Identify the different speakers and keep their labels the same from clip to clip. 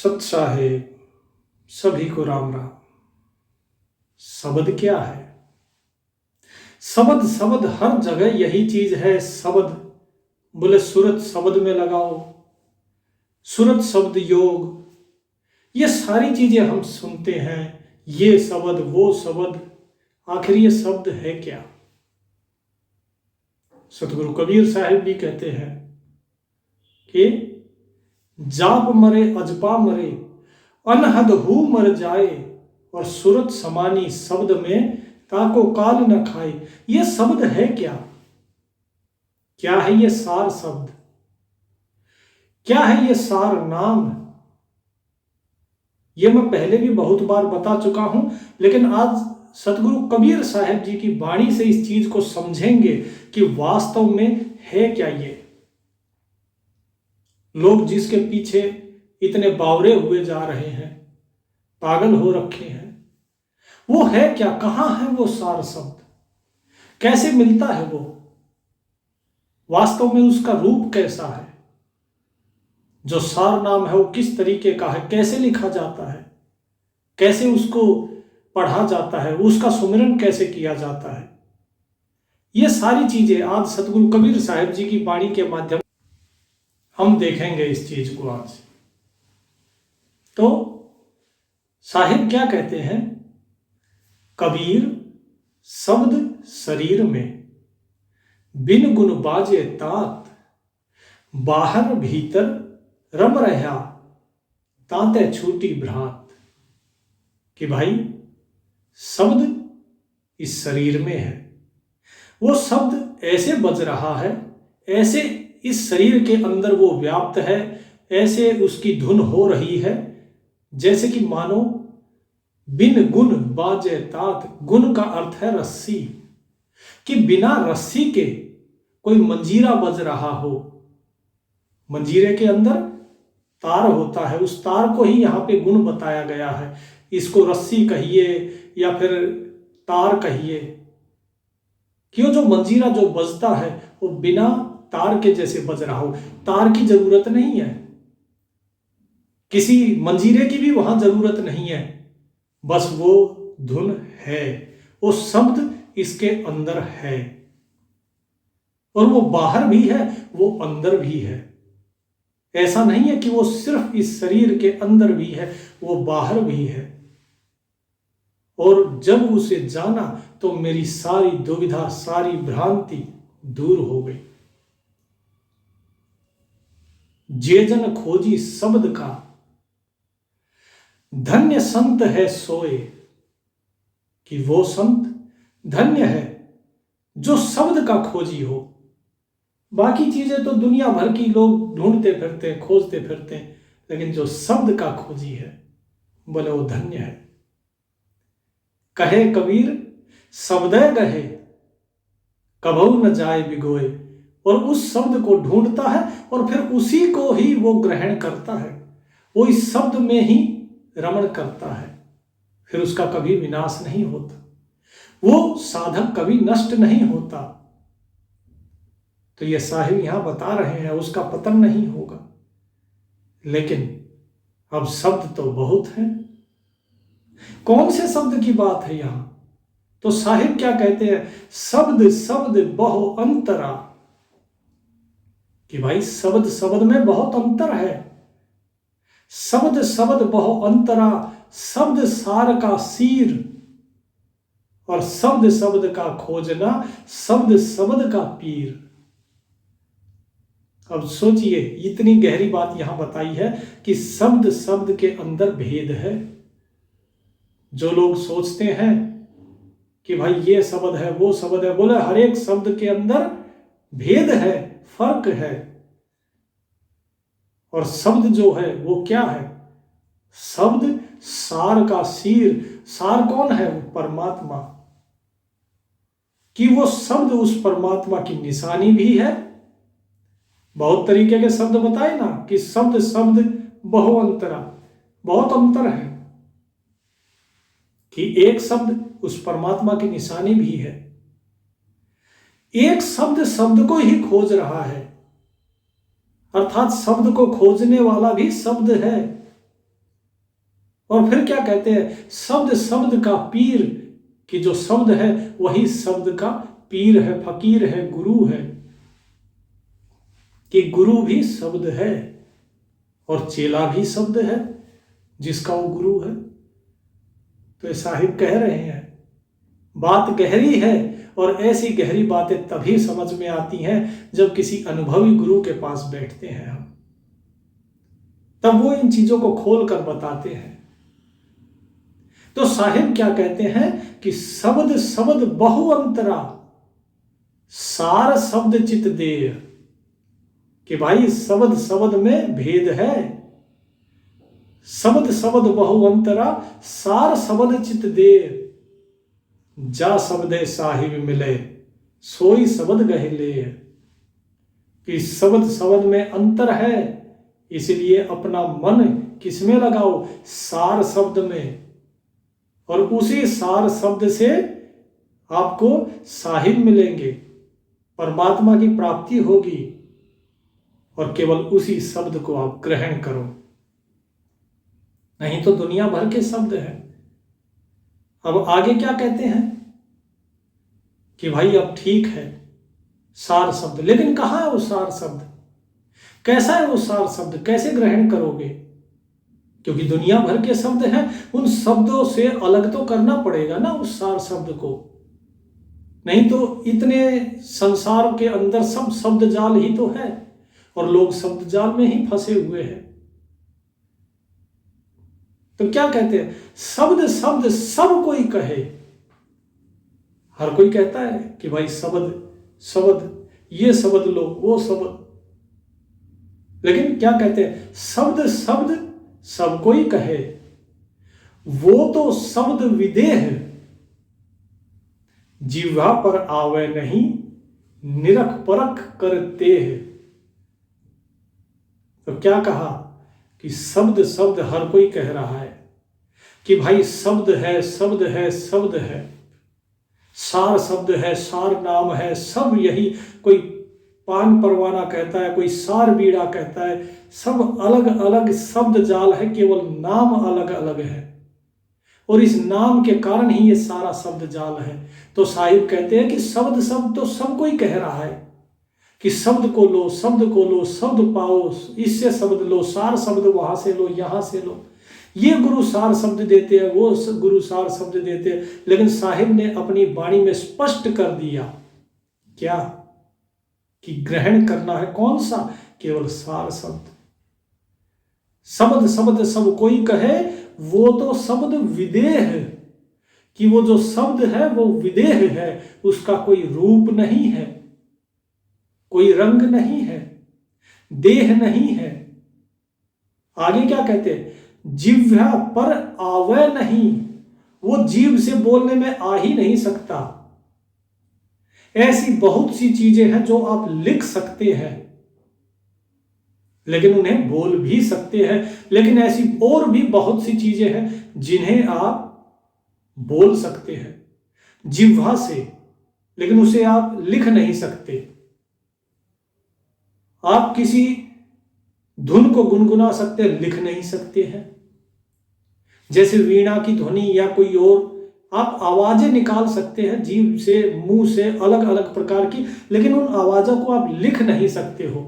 Speaker 1: सत साहेब सभी को राम राम। शब्द क्या है? शब्द शब्द हर जगह यही चीज है। शब्द बोले सूरत शब्द में लगाओ, सूरत शब्द योग, ये सारी चीजें हम सुनते हैं। ये शब्द वो शब्द, आखिर ये शब्द है क्या? सतगुरु कबीर साहिब भी कहते हैं कि जाप मरे अजपा मरे, अनहद हु मर जाए, और सूरत समानी शब्द में ताको काल न खाए। ये शब्द है क्या? क्या है ये सार शब्द? क्या है ये सार नाम? ये मैं पहले भी बहुत बार बता चुका हूं, लेकिन आज सतगुरु कबीर साहिब जी की वाणी से इस चीज को समझेंगे कि वास्तव में है क्या ये। लोग जिसके पीछे इतने बावरे हुए जा रहे हैं, पागल हो रखे हैं, वो है क्या? कहां है वो सार शब्द? कैसे मिलता है वो? वास्तव में उसका रूप कैसा है? जो सार नाम है वो किस तरीके का है? कैसे लिखा जाता है? कैसे उसको पढ़ा जाता है? उसका सुमिरन कैसे किया जाता है? ये सारी चीजें आज सतगुरु कबीर साहिब जी की वाणी के माध्यम हम देखेंगे इस चीज को आज। तो साहिब क्या कहते हैं? कबीर शब्द शरीर में, बिन गुण बाजे तात, बाहर भीतर रम रहा, ताते छूटी भ्रात। कि भाई शब्द इस शरीर में है, वो शब्द ऐसे बज रहा है, ऐसे इस शरीर के अंदर वो व्याप्त है, ऐसे उसकी धुन हो रही है, जैसे कि मानो बिन गुण बाजे तात। गुण का अर्थ है रस्सी, कि बिना रस्सी के कोई मंजीरा बज रहा हो। मंजीरे के अंदर तार होता है, उस तार को ही यहाँ पे गुण बताया गया है। इसको रस्सी कहिए या फिर तार कहिए, क्यों जो मंजीरा जो बजता है वो बिना तार के जैसे बज रहा हो। तार की जरूरत नहीं है, किसी मंजीरे की भी वहां जरूरत नहीं है, बस वो धुन है, वो शब्द इसके अंदर है, और वो बाहर भी है, वो अंदर भी है। ऐसा नहीं है कि वो सिर्फ इस शरीर के अंदर भी है, वो बाहर भी है। और जब उसे जाना तो मेरी सारी दुविधा, सारी भ्रांति दूर हो गई। जे जन खोजी शब्द का, धन्य संत है सोए। कि वो संत धन्य है जो शब्द का खोजी हो। बाकी चीजें तो दुनिया भर की लोग ढूंढते फिरते, खोजते फिरते, लेकिन जो शब्द का खोजी है, बोले वो धन्य है। कहे कबीर शब्दे गहे, कबहू न जाए बिगोए। और उस शब्द को ढूंढता है और फिर उसी को ही वो ग्रहण करता है, वो इस शब्द में ही रमण करता है, फिर उसका कभी विनाश नहीं होता, वो साधक कभी नष्ट नहीं होता। तो ये साहिब यहां बता रहे हैं उसका पतन नहीं होगा। लेकिन अब शब्द तो बहुत हैं। कौन से शब्द की बात है यहां? तो साहिब क्या कहते हैं? शब्द शब्द बहु अंतरा। कि भाई शब्द शब्द में बहुत अंतर है। शब्द शब्द बहु अंतरा, शब्द सार का सीर, और शब्द शब्द का खोजना, शब्द शब्द का पीर। अब सोचिए, इतनी गहरी बात यहां बताई है कि शब्द शब्द के अंदर भेद है। जो लोग सोचते हैं कि भाई ये शब्द है वो शब्द है, बोले हर एक शब्द के अंदर भेद है, फर्क है। और शब्द जो है वो क्या है? शब्द सार का सीर। सार कौन है? वो परमात्मा। कि वो शब्द उस परमात्मा की निशानी भी है। बहुत तरीके के शब्द बताए ना कि शब्द शब्द बहु अंतरा, बहुत अंतर है। कि एक शब्द उस परमात्मा की निशानी भी है। एक शब्द शब्द को ही खोज रहा है, अर्थात शब्द को खोजने वाला भी शब्द है। और फिर क्या कहते हैं, शब्द शब्द का पीर, कि जो शब्द है वही शब्द का पीर है, फकीर है, गुरु है, कि गुरु भी शब्द है और चेला भी शब्द है जिसका वो गुरु है। तो साहिब कह रहे हैं बात गहरी है, और ऐसी गहरी बातें तभी समझ में आती हैं जब किसी अनुभवी गुरु के पास बैठते हैं हम, तब वो इन चीजों को खोल कर बताते हैं। तो साहिब क्या कहते हैं कि शब्द शब्द बहु अंतरा, सार शब्द चित देह, कि भाई शब्द शब्द में भेद है, शब्द शब्द बहु अंतरा, सार शब्द चित देह, जा शब्दे साहिब मिले सोई शब्द गहे ले, कि शब्द शब्द में अंतर है, इसलिए अपना मन किसमें लगाओ, सार शब्द में, और उसी सार शब्द से आपको साहिब मिलेंगे, परमात्मा की प्राप्ति होगी, और केवल उसी शब्द को आप ग्रहण करो, नहीं तो दुनिया भर के शब्द हैं। अब आगे क्या कहते हैं कि भाई अब ठीक है सार शब्द, लेकिन कहाँ है वो सार शब्द, कैसा है वो सार शब्द, कैसे ग्रहण करोगे, क्योंकि दुनिया भर के शब्द हैं, उन शब्दों से अलग तो करना पड़ेगा ना उस सार शब्द को, नहीं तो इतने संसार के अंदर सब शब्द जाल ही तो है, और लोग शब्द जाल में ही फंसे हुए हैं। तो क्या कहते हैं, शब्द शब्द सब कोई कहे, हर कोई कहता है कि भाई शब्द शब्द, ये शब्द लो वो शब्द, लेकिन क्या कहते हैं, शब्द शब्द सब कोई कहे, वो तो शब्द विदेह, जिह्वा पर आवे नहीं निरख परख करते हैं। तो क्या कहा कि शब्द शब्द हर कोई कह रहा है कि भाई शब्द है शब्द है शब्द है, सार शब्द है, सार नाम है, सब यही, कोई पान परवाना कहता है, कोई सार बीड़ा कहता है, सब अलग अलग शब्द जाल है, केवल नाम अलग अलग है, और इस नाम के कारण ही ये सारा शब्द जाल है। तो साहिब कहते हैं कि शब्द शब्द तो सब कोई कह रहा है कि शब्द को लो शब्द को लो, शब्द पाओ, इससे शब्द लो, सार शब्द वहां से लो यहां से लो, ये गुरु सार शब्द देते हैं, वो गुरु सार शब्द देते हैं, लेकिन साहिब ने अपनी वाणी में स्पष्ट कर दिया क्या, कि ग्रहण करना है कौन सा, केवल सार शब्द। शब्द शब्द सब कोई कहे, वो तो शब्द विदेह है, कि वो जो शब्द है वो विदेह है, उसका कोई रूप नहीं है, कोई रंग नहीं है, देह नहीं है। आगे क्या कहते हैं, जिह्वा पर आवे नहीं, वो जीव से बोलने में आ ही नहीं सकता। ऐसी बहुत सी चीजें हैं जो आप लिख सकते हैं, लेकिन उन्हें बोल भी सकते हैं, लेकिन ऐसी और भी बहुत सी चीजें हैं जिन्हें आप बोल सकते हैं जिह्वा से, लेकिन उसे आप लिख नहीं सकते। आप किसी धुन को गुनगुना सकते हैं, लिख नहीं सकते हैं, जैसे वीणा की ध्वनि या कोई और, आप आवाजें निकाल सकते हैं जीभ से, मुंह से, अलग अलग प्रकार की, लेकिन उन आवाजों को आप लिख नहीं सकते हो,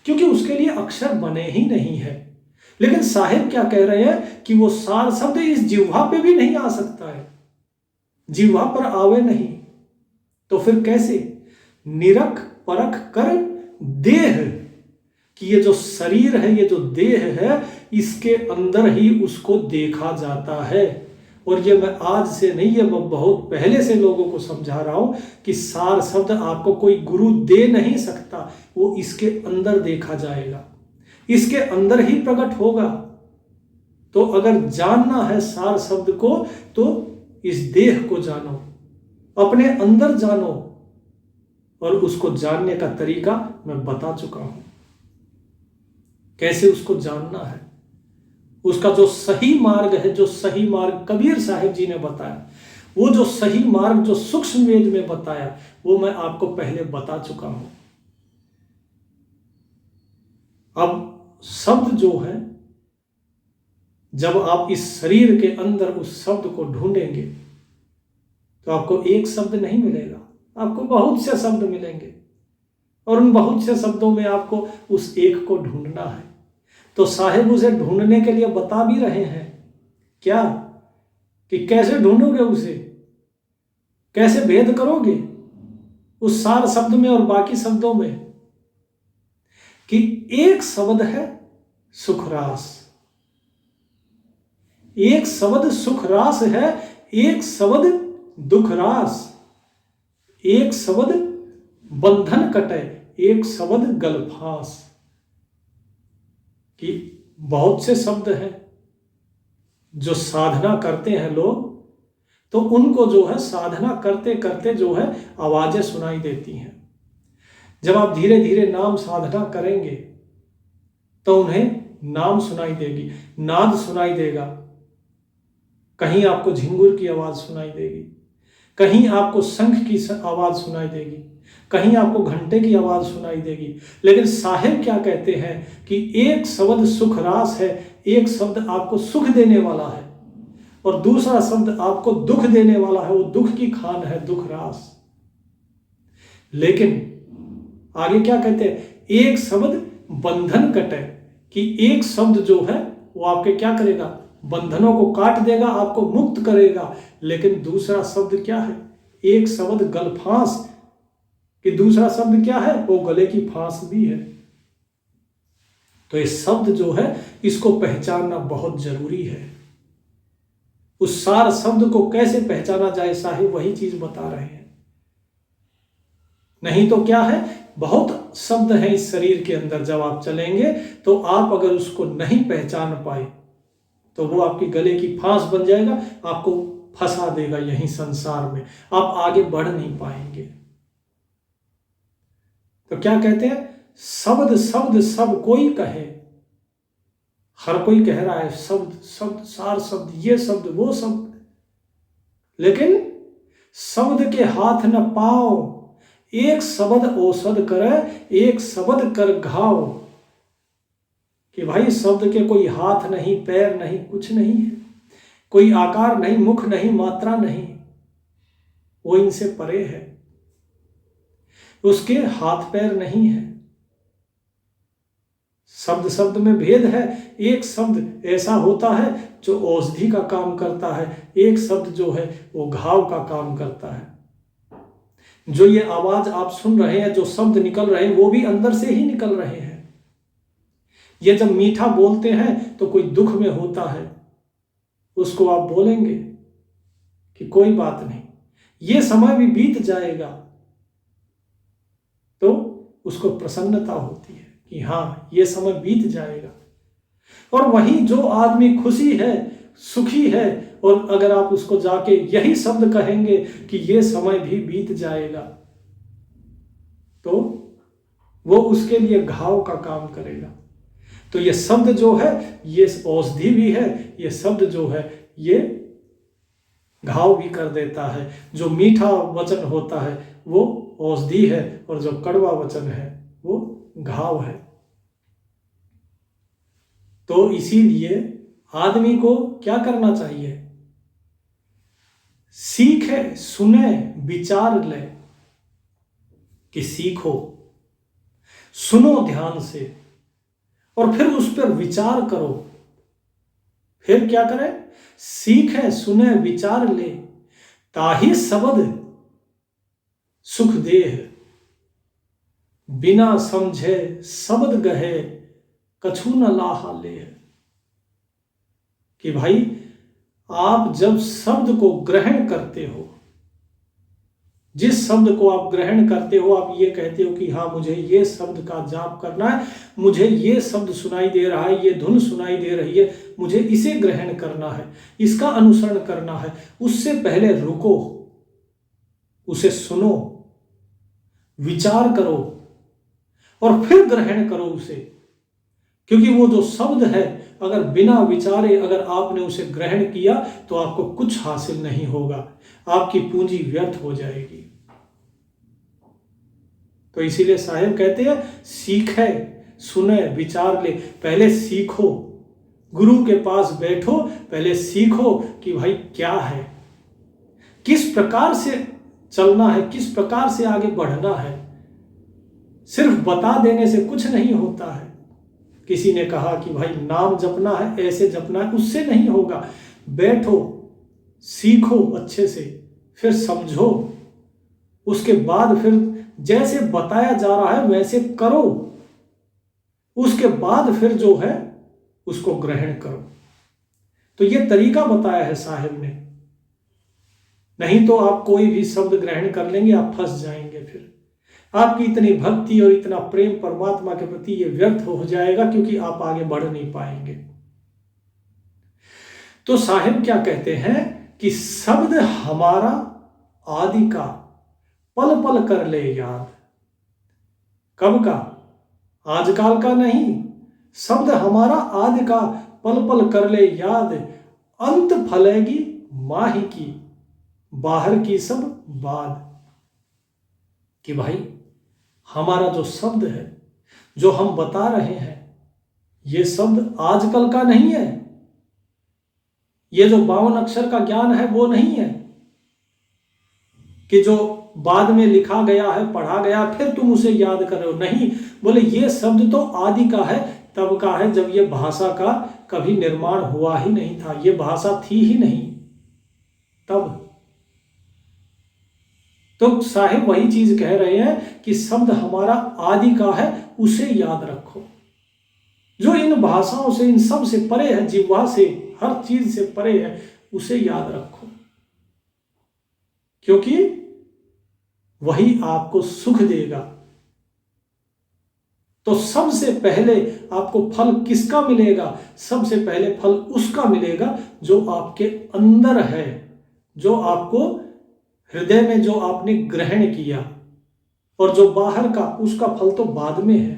Speaker 1: क्योंकि उसके लिए अक्षर बने ही नहीं है। लेकिन साहिब क्या कह रहे हैं कि वो सार शब्द इस जिह्वा पे भी नहीं आ सकता है, जिह्वा पर आवे नहीं, तो फिर कैसे, निरख परख कर देह, कि ये जो शरीर है, ये जो देह है, इसके अंदर ही उसको देखा जाता है। और ये मैं आज से नहीं, ये मैं बहुत पहले से लोगों को समझा रहा हूं कि सार शब्द आपको कोई गुरु दे नहीं सकता, वो इसके अंदर देखा जाएगा, इसके अंदर ही प्रकट होगा। तो अगर जानना है सार शब्द को, तो इस देह को जानो, अपने अंदर जानो, और उसको जानने का तरीका मैं बता चुका हूं, कैसे उसको जानना है। उसका जो सही मार्ग है, जो सही मार्ग कबीर साहिब जी ने बताया, वो जो सही मार्ग जो सूक्ष्म वेद में बताया, वो मैं आपको पहले बता चुका हूं। अब शब्द जो है जब आप इस शरीर के अंदर उस शब्द को ढूंढेंगे तो आपको एक शब्द नहीं मिलेगा, आपको बहुत से शब्द मिलेंगे और उन बहुत से शब्दों में आपको उस एक को ढूंढना है। तो साहिब उसे ढूंढने के लिए बता भी रहे हैं क्या, कि कैसे ढूंढोगे उसे, कैसे भेद करोगे उस सार शब्द में और बाकी शब्दों में, कि एक शब्द है सुखरास, एक शब्द सुखरास है, एक शब्द दुखरास, एक शब्द बंधन कटे, एक शब्द गलफास। कि बहुत से शब्द हैं जो साधना करते हैं लोग, तो उनको जो है साधना करते करते जो है आवाजें सुनाई देती हैं। जब आप धीरे धीरे नाम साधना करेंगे तो उन्हें नाम सुनाई देगी, नाद सुनाई देगा। कहीं आपको झिंगुर की आवाज सुनाई देगी, कहीं आपको शंख की आवाज सुनाई देगी, कहीं आपको घंटे की आवाज सुनाई देगी। लेकिन साहिब क्या कहते हैं कि एक शब्द सुख रास है, एक शब्द आपको सुख देने वाला है और दूसरा शब्द आपको दुख देने वाला है, वो दुख की खान है, दुख रास। लेकिन आगे क्या कहते हैं, एक शब्द बंधन कटे, कि एक शब्द जो है वो आपके क्या करेगा, बंधनों को काट देगा, आपको मुक्त करेगा। लेकिन दूसरा शब्द क्या है, एक शब्द गलफांस, कि दूसरा शब्द क्या है, वो गले की फांस भी है। तो ये शब्द जो है इसको पहचानना बहुत जरूरी है। उस सार शब्द को कैसे पहचाना जाए, साहिब वही चीज बता रहे हैं। नहीं तो क्या है, बहुत शब्द है इस शरीर के अंदर, जब आप चलेंगे तो आप अगर उसको नहीं पहचान पाए तो वो आपके गले की फांस बन जाएगा, आपको फंसा देगा यहीं संसार में, आप आगे बढ़ नहीं पाएंगे। तो क्या कहते हैं, शब्द शब्द सब कोई कहे, हर कोई कह रहा है शब्द शब्द सार शब्द, ये शब्द वो शब्द, लेकिन शब्द के हाथ न पाओ, एक शब्द औषध करे, एक शब्द कर घाव। कि भाई शब्द के कोई हाथ नहीं, पैर नहीं, कुछ नहीं है, कोई आकार नहीं, मुख नहीं, मात्रा नहीं, वो इनसे परे है, उसके हाथ पैर नहीं है। शब्द शब्द में भेद है, एक शब्द ऐसा होता है जो औषधि का काम करता है, एक शब्द जो है वो घाव का काम करता है। जो ये आवाज आप सुन रहे हैं, जो शब्द निकल रहे हैं, वो भी अंदर से ही निकल रहे हैं। ये जब मीठा बोलते हैं तो कोई दुख में होता है, उसको आप बोलेंगे कि कोई बात नहीं, ये समय भी बीत जाएगा, तो उसको प्रसन्नता होती है कि हाँ ये समय बीत जाएगा। और वहीं जो आदमी खुशी है, सुखी है, और अगर आप उसको जाके यही शब्द कहेंगे कि ये समय भी बीत जाएगा, तो वो उसके लिए घाव का काम करेगा। तो ये शब्द जो है ये औषधि भी है, ये शब्द जो है ये घाव भी कर देता है। जो मीठा वचन होता है वो औषधि है, और जो कड़वा वचन है वो घाव है। तो इसीलिए आदमी को क्या करना चाहिए, सीखे सुने विचार ले, कि सीखो, सुनो ध्यान से और फिर उस पर विचार करो। फिर क्या करें, सीखे सुने विचार ले, ताहि शब्द सुख देह, बिना समझे शब्द गहे, कछु न लाहा ले। कि भाई आप जब शब्द को ग्रहण करते हो, जिस शब्द को आप ग्रहण करते हो, आप ये कहते हो कि हाँ मुझे ये शब्द का जाप करना है, मुझे ये शब्द सुनाई दे रहा है, ये धुन सुनाई दे रही है, मुझे इसे ग्रहण करना है, इसका अनुसरण करना है। उससे पहले रुको, उसे सुनो, विचार करो और फिर ग्रहण करो उसे। क्योंकि वो जो शब्द है, अगर बिना विचारे अगर आपने उसे ग्रहण किया तो आपको कुछ हासिल नहीं होगा, आपकी पूंजी व्यर्थ हो जाएगी। तो इसीलिए साहिब कहते हैं सीखे सुने विचार ले, पहले सीखो, गुरु के पास बैठो, पहले सीखो कि भाई क्या है, किस प्रकार से चलना है, किस प्रकार से आगे बढ़ना है। सिर्फ बता देने से कुछ नहीं होता है। किसी ने कहा कि भाई नाम जपना है, ऐसे जपना है, उससे नहीं होगा। बैठो, सीखो अच्छे से, फिर समझो, उसके बाद फिर जैसे बताया जा रहा है वैसे करो, उसके बाद फिर जो है उसको ग्रहण करो। तो ये तरीका बताया है साहिब ने। नहीं तो आप कोई भी शब्द ग्रहण कर लेंगे, आप फंस जाएंगे। फिर आपकी इतनी भक्ति और इतना प्रेम परमात्मा के प्रति ये व्यर्थ हो जाएगा, क्योंकि आप आगे बढ़ नहीं पाएंगे। तो साहिब क्या कहते हैं कि शब्द हमारा आदि का पल पल कर ले याद। कब का? आजकल का नहीं। शब्द हमारा आदि का पल पल कर ले याद, अंत फलेगी माही की, बाहर की सब बाद। कि भाई हमारा जो शब्द है, जो हम बता रहे हैं, ये शब्द आजकल का नहीं है। ये जो 52 अक्षर का ज्ञान है वो नहीं है कि जो बाद में लिखा गया है, पढ़ा गया, फिर तुम उसे याद कर रहे हो। नहीं, बोले ये शब्द तो आदि का है, तब का है जब ये भाषा का कभी निर्माण हुआ ही नहीं था, ये भाषा थी ही नहीं तब। तो साहिब वही चीज कह रहे हैं कि शब्द हमारा आदि का है, उसे याद रखो, जो इन भाषाओं से, इन सब से परे है, जिह्वा से, हर चीज से परे है, उसे याद रखो, क्योंकि वही आपको सुख देगा। तो सबसे पहले आपको फल किसका मिलेगा? सबसे पहले फल उसका मिलेगा जो आपके अंदर है, जो आपको हृदय में, जो आपने ग्रहण किया। और जो बाहर का, उसका फल तो बाद में है,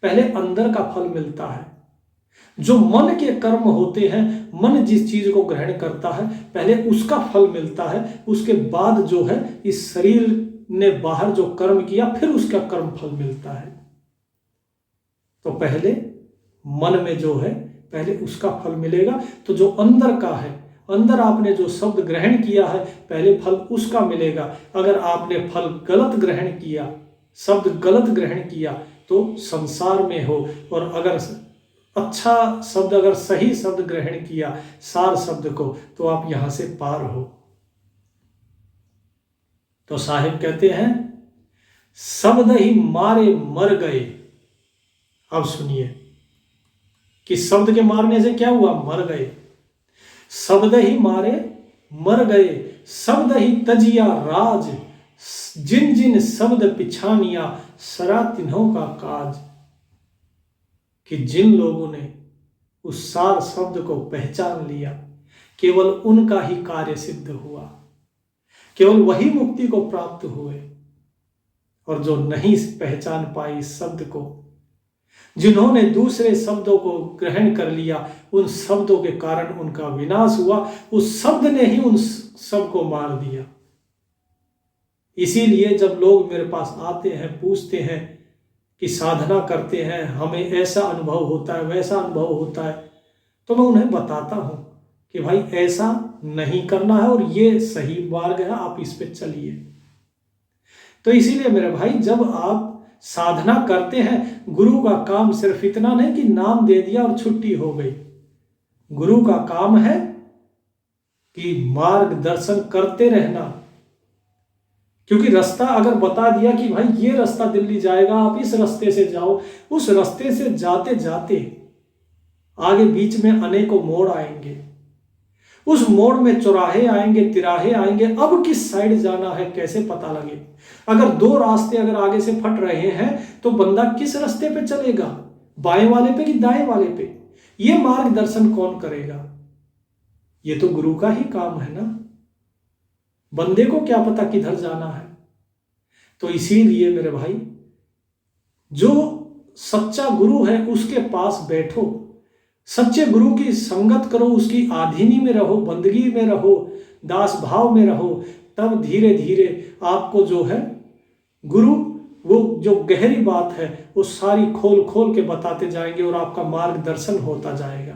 Speaker 1: पहले अंदर का फल मिलता है। जो मन के कर्म होते हैं, मन जिस चीज को ग्रहण करता है, पहले उसका फल मिलता है, उसके बाद जो है इस शरीर ने बाहर जो कर्म किया, फिर उसका कर्म फल मिलता है। तो पहले मन में जो है, पहले उसका फल मिलेगा। तो जो अंदर का है, अंदर आपने जो शब्द ग्रहण किया है, पहले फल उसका मिलेगा। अगर आपने फल गलत ग्रहण किया, शब्द गलत ग्रहण किया, तो संसार में हो, और अगर अच्छा शब्द, अगर सही शब्द ग्रहण किया, सार शब्द को, तो आप यहां से पार हो। तो साहिब कहते हैं शब्द ही मारे मर गए। अब सुनिए कि शब्द के मारने से क्या हुआ? मर गए। शब्द ही मारे मर गए, शब्द ही तजिया राज, जिन जिन शब्द पिछानिया, सरा तिन्हों का काज। कि जिन लोगों ने उस सार शब्द को पहचान लिया, केवल उनका ही कार्य सिद्ध हुआ, केवल वही मुक्ति को प्राप्त हुए। और जो नहीं पहचान पाई इस शब्द को, जिन्होंने दूसरे शब्दों को ग्रहण कर लिया, उन शब्दों के कारण उनका विनाश हुआ। उस शब्द ने ही उन सबको मार दिया। इसीलिए जब लोग मेरे पास आते हैं, पूछते हैं कि साधना करते हैं, हमें ऐसा अनुभव होता है, वैसा अनुभव होता है, तो मैं उन्हें बताता हूं कि भाई ऐसा नहीं करना है, और ये सही मार्ग है, आप इस पे चलिए। तो इसीलिए मेरे भाई, जब आप साधना करते हैं, गुरु का काम सिर्फ इतना नहीं कि नाम दे दिया और छुट्टी हो गई। गुरु का काम है कि मार्गदर्शन करते रहना। क्योंकि रास्ता अगर बता दिया कि भाई ये रास्ता दिल्ली जाएगा, आप इस रास्ते से जाओ, उस रास्ते से जाते जाते आगे बीच में अनेकों मोड़ आएंगे, उस मोड़ में चौराहे आएंगे, तिराहे आएंगे, अब किस साइड जाना है कैसे पता लगे? अगर दो रास्ते अगर आगे से फट रहे हैं, तो बंदा किस रास्ते पे चलेगा? बाएं वाले पे कि दाएं वाले पे? ये मार्गदर्शन कौन करेगा? ये तो गुरु का ही काम है ना। बंदे को क्या पता किधर जाना है? तो इसीलिए मेरे भाई, जो सच्चा गुरु है उसके पास बैठो, सच्चे गुरु की संगत करो, उसकी आधीनी में रहो, बंदगी में रहो, दास भाव में रहो। तब धीरे धीरे आपको जो है गुरु, वो जो गहरी बात है, वो सारी खोल खोल के बताते जाएंगे, और आपका मार्गदर्शन होता जाएगा।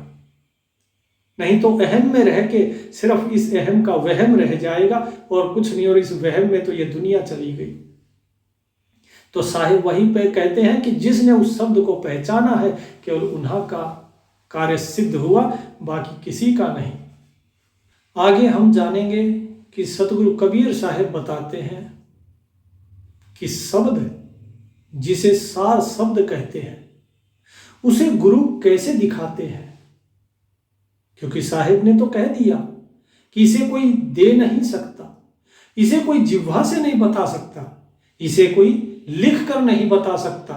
Speaker 1: नहीं तो अहम में रह के सिर्फ इस अहम का वहम रह जाएगा और कुछ नहीं, और इस वहम में तो ये दुनिया चली गई। तो साहिब वहीं पे कहते हैं कि जिसने उस शब्द को पहचाना है केवल उन्हीं का कार्य सिद्ध हुआ, बाकी किसी का नहीं। आगे हम जानेंगे कि सतगुरु कबीर साहब बताते हैं कि शब्द जिसे सार शब्द कहते हैं उसे गुरु कैसे दिखाते हैं, क्योंकि साहिब ने तो कह दिया कि इसे कोई दे नहीं सकता, इसे कोई जिह्वा से नहीं बता सकता, इसे कोई लिख कर नहीं बता सकता,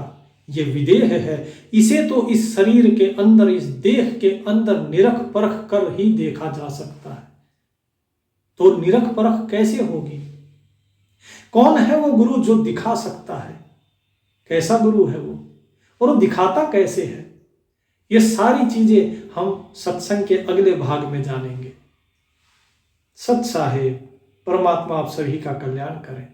Speaker 1: ये विदेह है, इसे तो इस शरीर के अंदर, इस देह के अंदर निरख परख कर ही देखा जा सकता है। तो निरख परख कैसे होगी? कौन है वो गुरु जो दिखा सकता है? कैसा गुरु है वो, और वो दिखाता कैसे है? ये सारी चीजें हम सत्संग के अगले भाग में जानेंगे। सत साहेब, परमात्मा आप सभी का कल्याण करें।